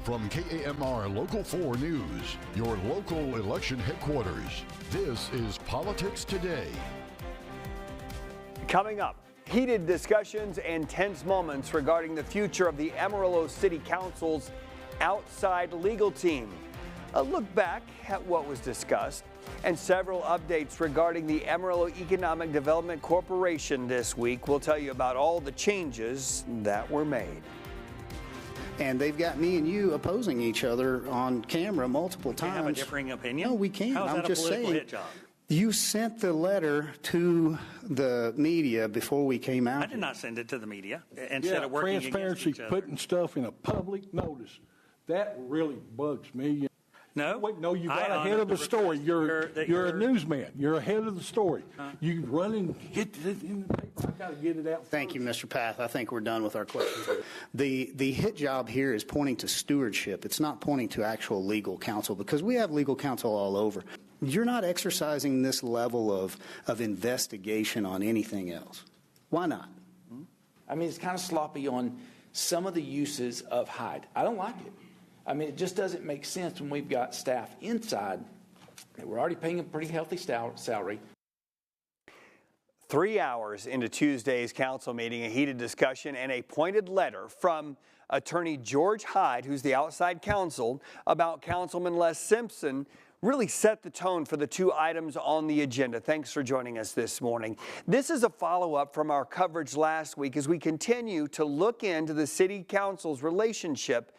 From KAMR Local 4 News, your local election headquarters, this is Politics Today. Coming up, heated discussions and tense moments regarding the future of the Amarillo City Council's outside legal team. A look back at what was discussed and several updates regarding the Amarillo Economic Development Corporation this week. We'll tell you about all the changes that were made. And they've got me and you opposing each other on camera multiple times. We have a differing opinion? No, we can't. How is that I'm just a political saying, hit job? you sent the letter to the media before we came out. I did not send it to the media instead of working against transparency, each other. putting stuff in a public notice, that really bugs me. No, Wait, no, you got I ahead of the honor story. request You're a newsman. You're ahead of the story. You run and get it in the paper. I got to get it out. Thank you, Mr. Path. I think we're done with our questions. The hit job here is pointing to stewardship. It's not pointing to actual legal counsel, because we have legal counsel all over. You're not exercising this level of investigation on anything else. Why not? I mean, it's kind of sloppy on some of the uses of Hyde. I don't like it. I mean, it just doesn't make sense when we've got staff inside that we're already paying a pretty healthy salary. 3 hours into Tuesday's council meeting, a heated discussion and a pointed letter from attorney George Hyde, who's the outside counsel, about Councilman Les Simpson really set the tone for the two items on the agenda. Thanks for joining us this morning. This is a follow-up from our coverage last week as we continue to look into the city council's relationship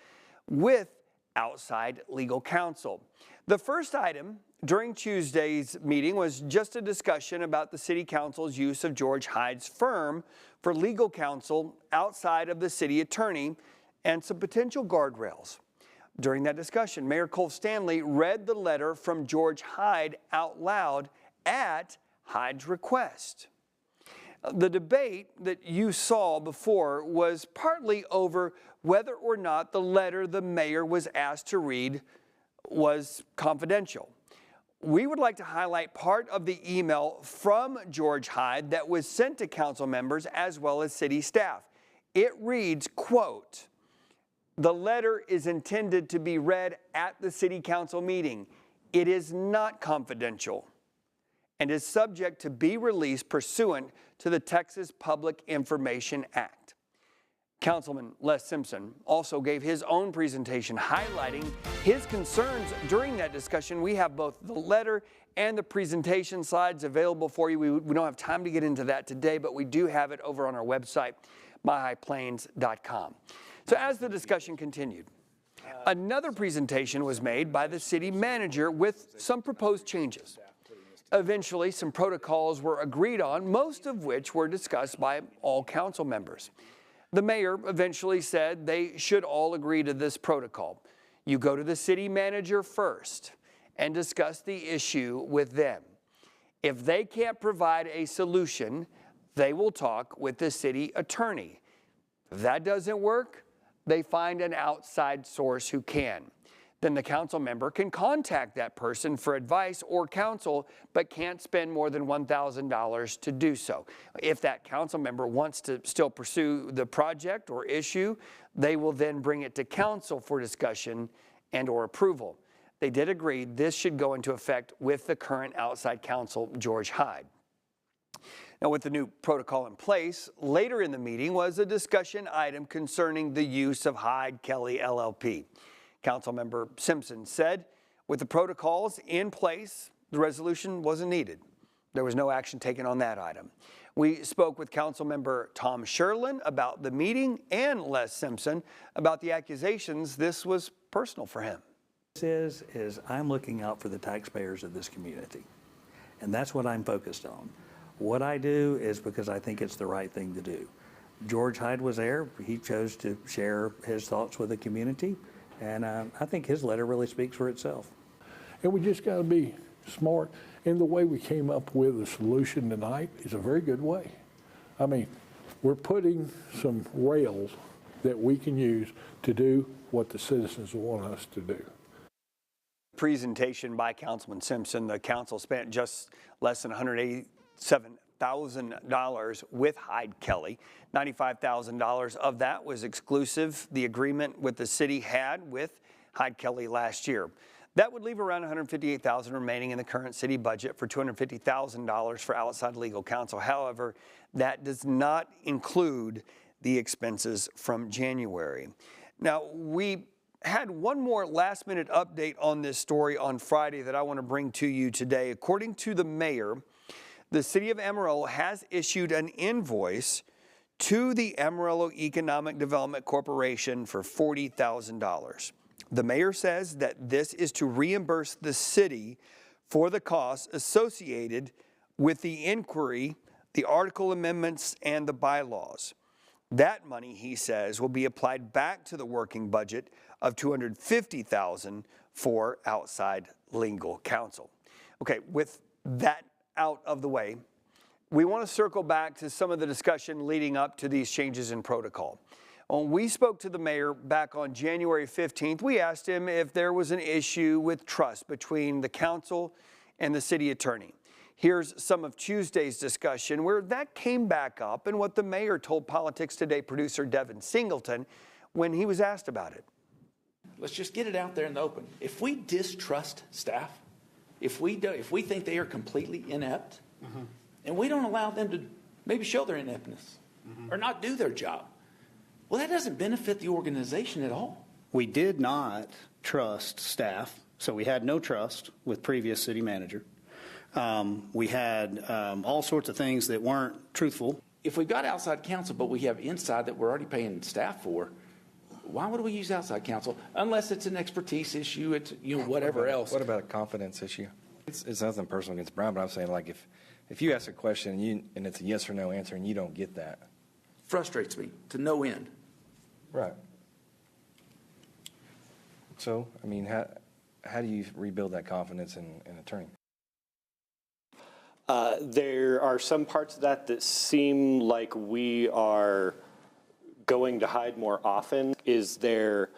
with outside legal counsel. The first item during Tuesday's meeting was just a discussion about the city council's use of George Hyde's firm for legal counsel outside of the city attorney and some potential guardrails. During that discussion, Mayor Cole Stanley read the letter from George Hyde out loud at Hyde's request. The debate that you saw before was partly over whether or not the letter the mayor was asked to read was confidential. We would like to highlight part of the email from George Hyde that was sent to council members as well as city staff. It reads, quote, "The letter is intended to be read at the city council meeting. It is not confidential and is subject to be released pursuant to the Texas Public Information Act." Councilman Les Simpson also gave his own presentation highlighting his concerns during that discussion. We have both the letter and the presentation slides available for you. We don't have time to get into that today, but we do have it over on our website, myhighplains.com. So as the discussion continued, another presentation was made by the city manager with some proposed changes. Eventually, some protocols were agreed on, most of which were discussed by all council members. The mayor eventually said they should all agree to this protocol. You go to the city manager first and discuss the issue with them. If they can't provide a solution, they will talk with the city attorney. If that doesn't work, they find an outside source who can. Then the council member can contact that person for advice or counsel, but can't spend more than $1,000 to do so. If that council member wants to still pursue the project or issue, they will then bring it to council for discussion and or approval. They did agree this should go into effect with the current outside counsel, George Hyde. Now, with the new protocol in place, later in the meeting was a discussion item concerning the use of Hyde Kelly LLP. Councilmember Simpson said, with the protocols in place, the resolution wasn't needed. There was no action taken on that item. We spoke with Councilmember Tom Sherlin about the meeting and Les Simpson about the accusations this was personal for him. This is I'm looking out for the taxpayers of this community, and that's what I'm focused on. What I do is because I think it's the right thing to do. George Hyde was there. He chose to share his thoughts with the community. And I think his letter really speaks for itself. And we just got to be smart. And the way we came up with a solution tonight is a very good way. I mean, we're putting some rails that we can use to do what the citizens want us to do. Presentation by Councilman Simpson. The council spent just less than $95,000 with Hyde Kelly. $95,000 of that was exclusive, the agreement with the city had with Hyde Kelly last year. That would leave around $158,000 remaining in the current city budget for $250,000 for outside legal counsel. However, that does not include the expenses from January. Now, we had one more last-minute update on this story on Friday that I want to bring to you today. According to the mayor, the city of Amarillo has issued an invoice to the Amarillo Economic Development Corporation for $40,000. The mayor says that this is to reimburse the city for the costs associated with the inquiry, the article amendments, and the bylaws. That money, he says, will be applied back to the working budget of $250,000 for outside legal counsel. Okay, with that out of the way, we want to circle back to some of the discussion leading up to these changes in protocol. When we spoke to the mayor back on January 15th, we asked him if there was an issue with trust between the council and the city attorney. Here's some of Tuesday's discussion where that came back up and what the mayor told Politics Today producer Devin Singleton when he was asked about it. Let's just get it out there in the open. If we distrust staff, if we think they are completely inept, and we don't allow them to maybe show their ineptness or not do their job, well, that doesn't benefit the organization at all. We did not trust staff, so we had no trust with previous city manager. We had all sorts of things that weren't truthful. If we've got outside counsel, but we have inside that we're already paying staff for, why would we use outside counsel unless it's an expertise issue, it's whatever else? What about a confidence issue? It's nothing personal against Brian, but I'm saying like if you ask a question and it's a yes or no answer and you don't get that, Frustrates me to no end. right? So I mean, how do you rebuild that confidence in an attorney? There are some parts of that seem like we are going to Hyde more often. Is there,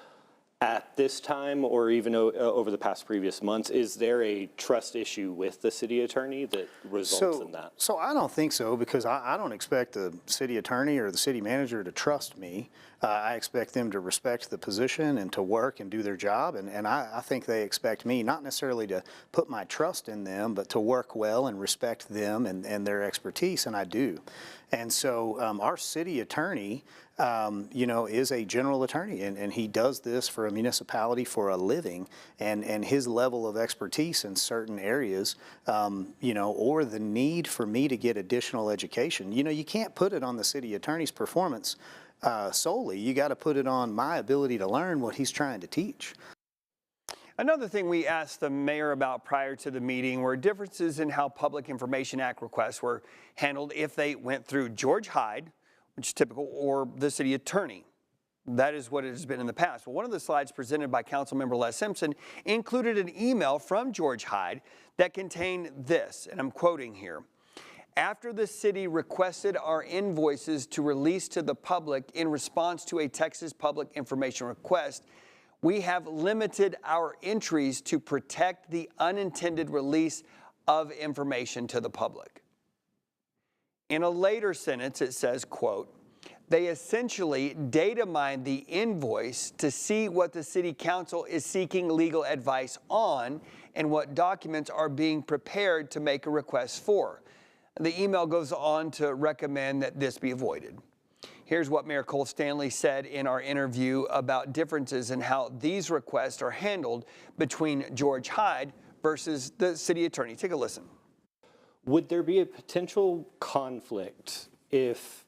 at this time or even over the past previous months, is there a trust issue with the city attorney that results in that? So I don't think so, because I don't expect the city attorney or the city manager to trust me. I expect them to respect the position and to work and do their job, and I think they expect me not necessarily to put my trust in them, but to work well and respect them and their expertise, and I do. And so our city attorney, is a general attorney, and he does this for a municipality for a living, and his level of expertise in certain areas, or the need for me to get additional education. You can't put it on the city attorney's performance solely. You got to put it on my ability to learn what he's trying to teach. Another thing we asked the mayor about prior to the meeting were differences in how Public Information Act requests were handled if they went through George Hyde, which is typical, or the city attorney. That is what it has been in the past. Well, one of the slides presented by Councilmember Les Simpson included an email from George Hyde that contained this, and I'm quoting here. After the city requested our invoices to release to the public in response to a Texas Public Information request, we have limited our entries to protect the unintended release of information to the public. In a later sentence, it says, quote, they essentially data mine the invoice to see what the city council is seeking legal advice on and what documents are being prepared to make a request for. The email goes on to recommend that this be avoided. Here's what Mayor Cole Stanley said in our interview about differences in how these requests are handled between George Hyde versus the city attorney. Take a listen. Would there be a potential conflict if,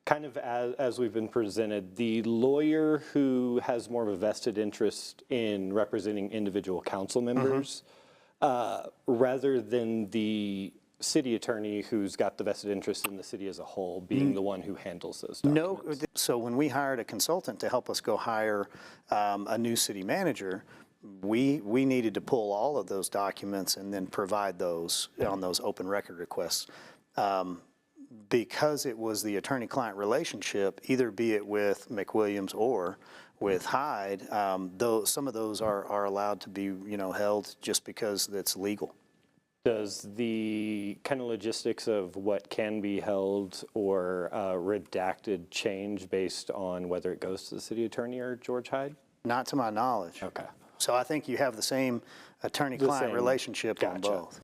kind of as we've been presented, the lawyer who has more of a vested interest in representing individual council members, rather than the city attorney who's got the vested interest in the city as a whole being the one who handles those documents? No, so when we hired a consultant to help us go hire a new city manager, we needed to pull all of those documents and then provide those on those open record requests. Because it was the attorney-client relationship, either be it with McWilliams or with Hyde, though some of those are allowed to be held just because it's legal. Does the kind of logistics of what can be held or redacted change based on whether it goes to the city attorney or George Hyde? Not to my knowledge. Okay. So I think you have the same attorney-client relationship on Gotcha. both.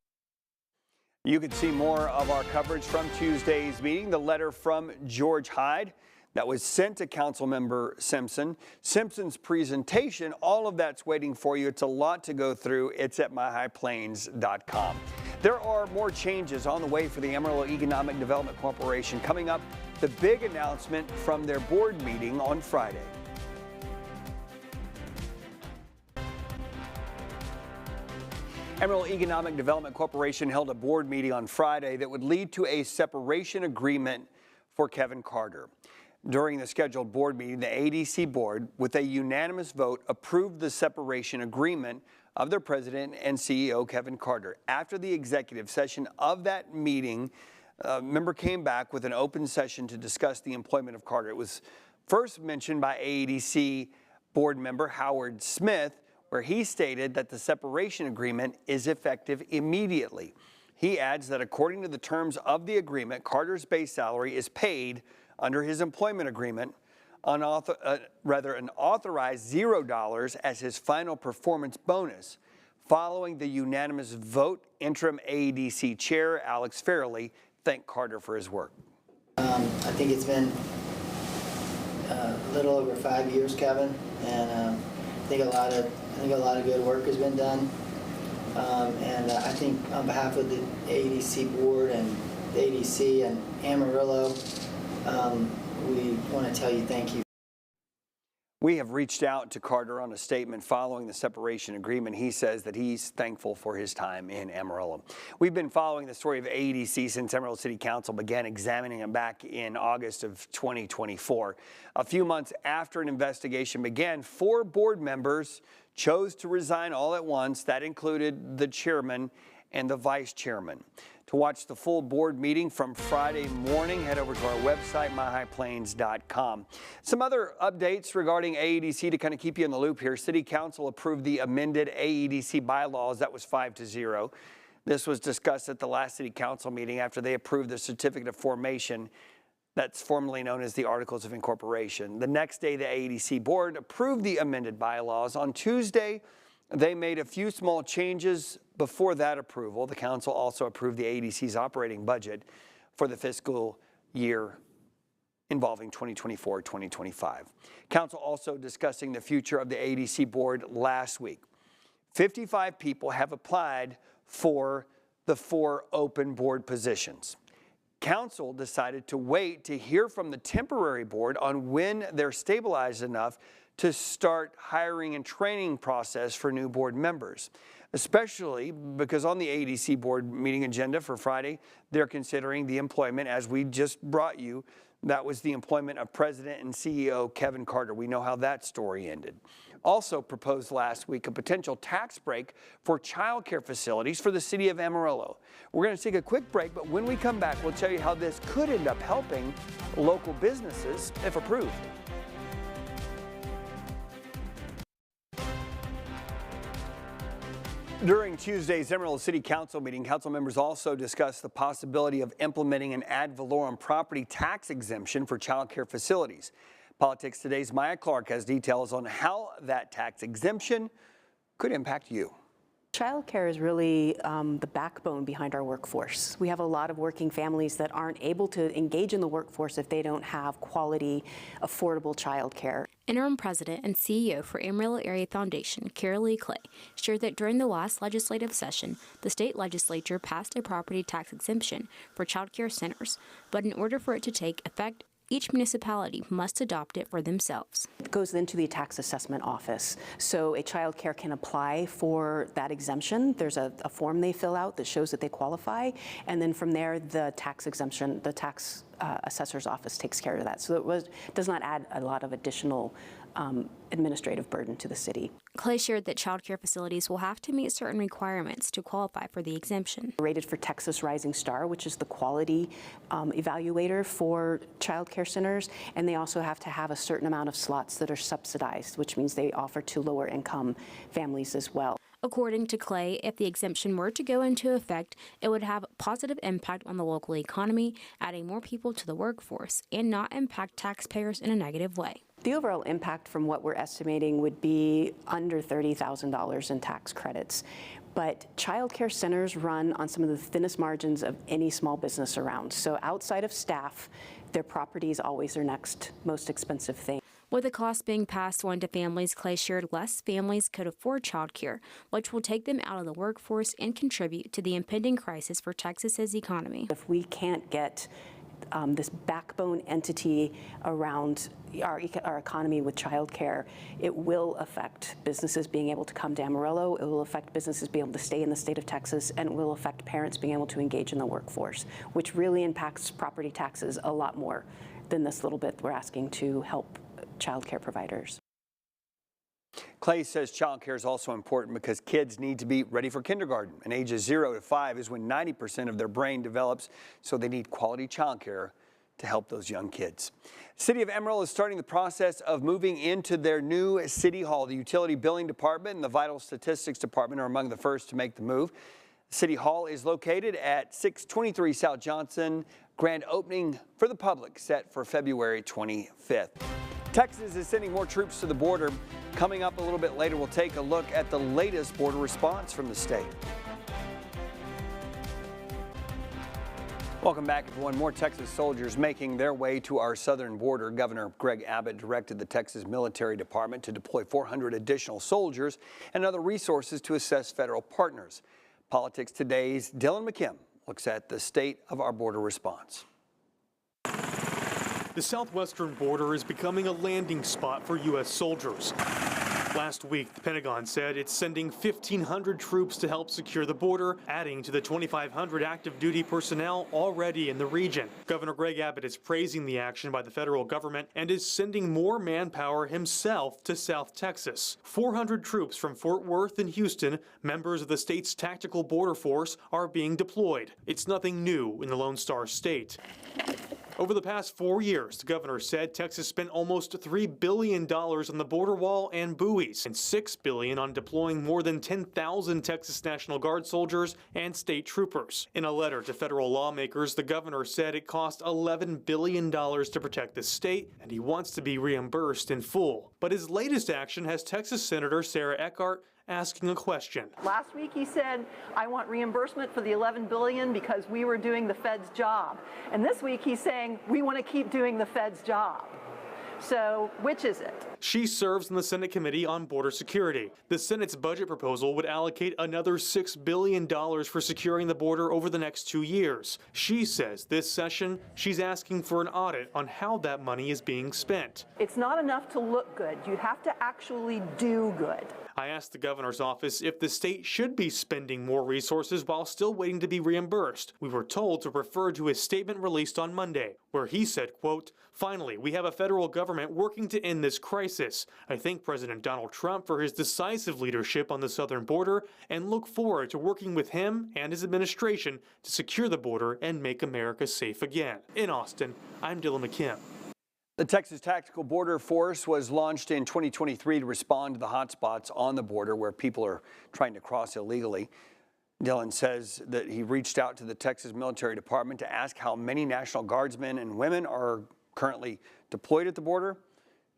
You can see more of our coverage from Tuesday's meeting, the letter from George Hyde that was sent to Councilmember Simpson. Simpson's presentation, all of that's waiting for you. It's a lot to go through. It's at myhighplains.com. There are more changes on the way for the Amarillo Economic Development Corporation. Coming up, the big announcement from their board meeting on Friday. Amarillo Economic Development Corporation held a board meeting on Friday that would lead to a separation agreement for Kevin Carter. During the scheduled board meeting, the ADC board, with a unanimous vote, approved the separation agreement of their president and CEO, Kevin Carter. After the executive session of that meeting, a member came back with an open session to discuss the employment of Carter. It was first mentioned by ADC board member Howard Smith, where he stated that the separation agreement is effective immediately. He adds that according to the terms of the agreement, Carter's base salary is paid under his employment agreement, an authorized $0 as his final performance bonus. Following the unanimous vote, interim AEDC chair Alex Farrelly thanked Carter for his work. I think it's been a little over 5 years, Kevin, and I think a lot of good work has been done. And I think on behalf of the AEDC board and the ADC and Amarillo, we want to tell you thank you. We have reached out to Carter on a statement following the separation agreement. He says that he's thankful for his time in Amarillo. We've been following the story of AEDC since Amarillo City Council began examining it back in August of 2024. A few months after an investigation began, 4 board members chose to resign all at once. That included the chairman and the vice chairman. To watch the full board meeting from Friday morning, head over to our website, myhighplains.com. Some other updates regarding AEDC to kind of keep you in the loop here. City Council approved the amended AEDC bylaws. That was 5-0. This was discussed at the last City Council meeting after they approved the certificate of formation that's formerly known as the Articles of Incorporation. The next day, the AEDC board approved the amended bylaws. On Tuesday, they made a few small changes. Before that approval, the council also approved the AEDC's operating budget for the fiscal year involving 2024-2025. Council also discussing the future of the AEDC board last week. 55 people have applied for the 4 open board positions. Council decided to wait to hear from the temporary board on when they're stabilized enough to start hiring and training process for new board members, especially because on the AEDC board meeting agenda for Friday, they're considering the employment, as we just brought you, that was the employment of President and CEO Kevin Carter. We know how that story ended. Also proposed last week a potential tax break for child care facilities for the city of Amarillo. We're going to take a quick break, but when we come back, we'll tell you how this could end up helping local businesses if approved. During Tuesday's Amarillo City Council meeting, council members also discussed the possibility of implementing an ad valorem property tax exemption for child care facilities. Politics Today's Maya Clark has details on how that tax exemption could impact you. Childcare is really the backbone behind our workforce. We have a lot of working families that aren't able to engage in the workforce if they don't have quality, affordable childcare. Interim President and CEO for Amarillo Area Foundation, Carolee Clay, shared that during the last legislative session, the state legislature passed a property tax exemption for child care centers, but in order for it to take effect, each municipality must adopt it for themselves. It goes into the tax assessment office. So a child care can apply for that exemption. There's a form they fill out that shows that they qualify. And then from there, the tax exemption, the tax assessor's office takes care of that. So it does not add a lot of additional administrative burden to the city. Clay shared that child care facilities will have to meet certain requirements to qualify for the exemption. Rated for Texas Rising Star, which is the quality evaluator for child care centers, and they also have to have a certain amount of slots that are subsidized, which means they offer to lower income families as well. According to Clay, if the exemption were to go into effect, it would have a positive impact on the local economy, adding more people to the workforce, and not impact taxpayers in a negative way. The overall impact from what we're estimating would be under $30,000 in tax credits. But child care centers run on some of the thinnest margins of any small business around. So outside of staff, their property is always their next most expensive thing. With the cost being passed on to families, Clay shared less families could afford childcare, which will take them out of the workforce and contribute to the impending crisis for Texas's economy. If we can't get this backbone entity around our economy with childcare, it will affect businesses being able to come to Amarillo, it will affect businesses being able to stay in the state of Texas, and it will affect parents being able to engage in the workforce, which really impacts property taxes a lot more than this little bit we're asking to help child care providers. Clay says child care is also important because kids need to be ready for kindergarten, and ages 0 to 5 is when 90% of their brain develops, so they need quality child care to help those young kids. City of Amarillo is starting the process of moving into their new city hall. The utility billing department and the vital statistics department are among the first to make the move. City Hall is located at 623 South Johnson. Grand opening for the public set for February 25th. Texas is sending more troops to the border. Coming up a little bit later, we'll take a look at the latest border response from the state. Welcome back, everyone. More Texas soldiers making their way to our southern border. Governor Greg Abbott directed the Texas Military Department to deploy 400 additional soldiers and other resources to assess federal partners. Politics Today's Dylan McKim looks at the state of our border response. The southwestern border is becoming a landing spot for U.S. soldiers. Last week, the Pentagon said it's sending 1,500 troops to help secure the border, adding to the 2,500 active duty personnel already in the region. Governor Greg Abbott is praising the action by the federal government and is sending more manpower himself to South Texas. 400 troops from Fort Worth and Houston, members of the state's tactical border force, are being deployed. It's nothing new in the Lone Star State. Over the past 4 years, the governor said Texas spent almost $3 billion on the border wall and buoys and $6 billion on deploying more than 10,000 Texas National Guard soldiers and state troopers. In a letter to federal lawmakers, the governor said it cost $11 billion to protect the state, and he wants to be reimbursed in full. But his latest action has Texas Senator Sarah Eckhardt asking a question. Last week he said, I want reimbursement for the $11 billion because we were doing the Fed's job. And this week he's saying, we want to keep doing the Fed's job. So which is it? She serves in the Senate Committee on Border Security. The Senate's budget proposal would allocate another $6 billion for securing the border over the next 2 years. She says this session, she's asking for an audit on how that money is being spent. It's not enough to look good. You have to actually do good. I asked the governor's office if the state should be spending more resources while still waiting to be reimbursed. We were told to refer to his statement released on Monday, where he said, quote, finally, we have a federal government working to end this crisis. I thank President Donald Trump for his decisive leadership on the southern border and look forward to working with him and his administration to secure the border and make America safe again. In Austin, I'm Dylan McKim. The Texas Tactical Border Force was launched in 2023 to respond to the hotspots on the border where people are trying to cross illegally. Dylan says that he reached out to the Texas Military Department to ask how many National Guardsmen and women are currently deployed at the border.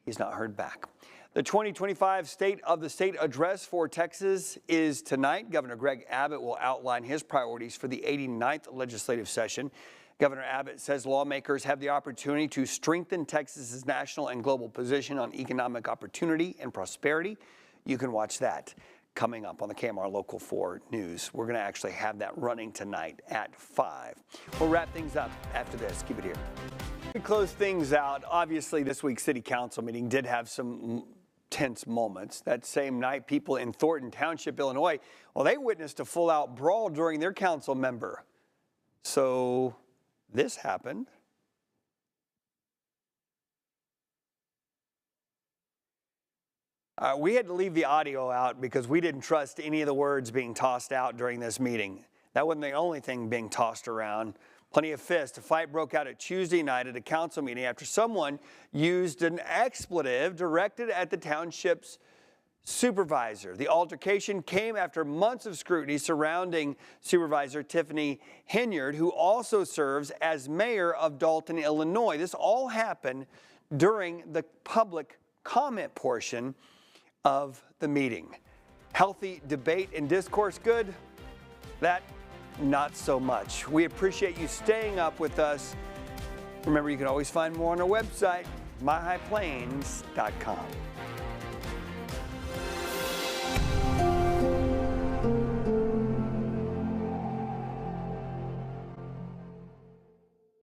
He's not heard back. The 2025 State of the State address for Texas is tonight. Governor Greg Abbott will outline his priorities for the 89th legislative session. Governor Abbott says lawmakers have the opportunity to strengthen Texas's national and global position on economic opportunity and prosperity. You can watch that coming up on the KMR Local 4 News. We're going to actually have that running tonight at 5. We'll wrap things up after this. Keep it here. To close things out, obviously this week's City Council meeting did have some tense moments. That same night, people in Thornton Township, Illinois, well, they witnessed a full-out brawl during their council member. So this happened. We had to leave the audio out because we didn't trust any of the words being tossed out during this meeting. That wasn't the only thing being tossed around. Plenty of fists. A fight broke out at Tuesday night at a council meeting after someone used an expletive directed at the township's supervisor. The altercation came after months of scrutiny surrounding Supervisor Tiffany Henyard, who also serves as mayor of Dalton, Illinois. This all happened during the public comment portion of the meeting. Healthy debate and discourse good? That, not so much. We appreciate you staying up with us. Remember, you can always find more on our website, myhighplains.com.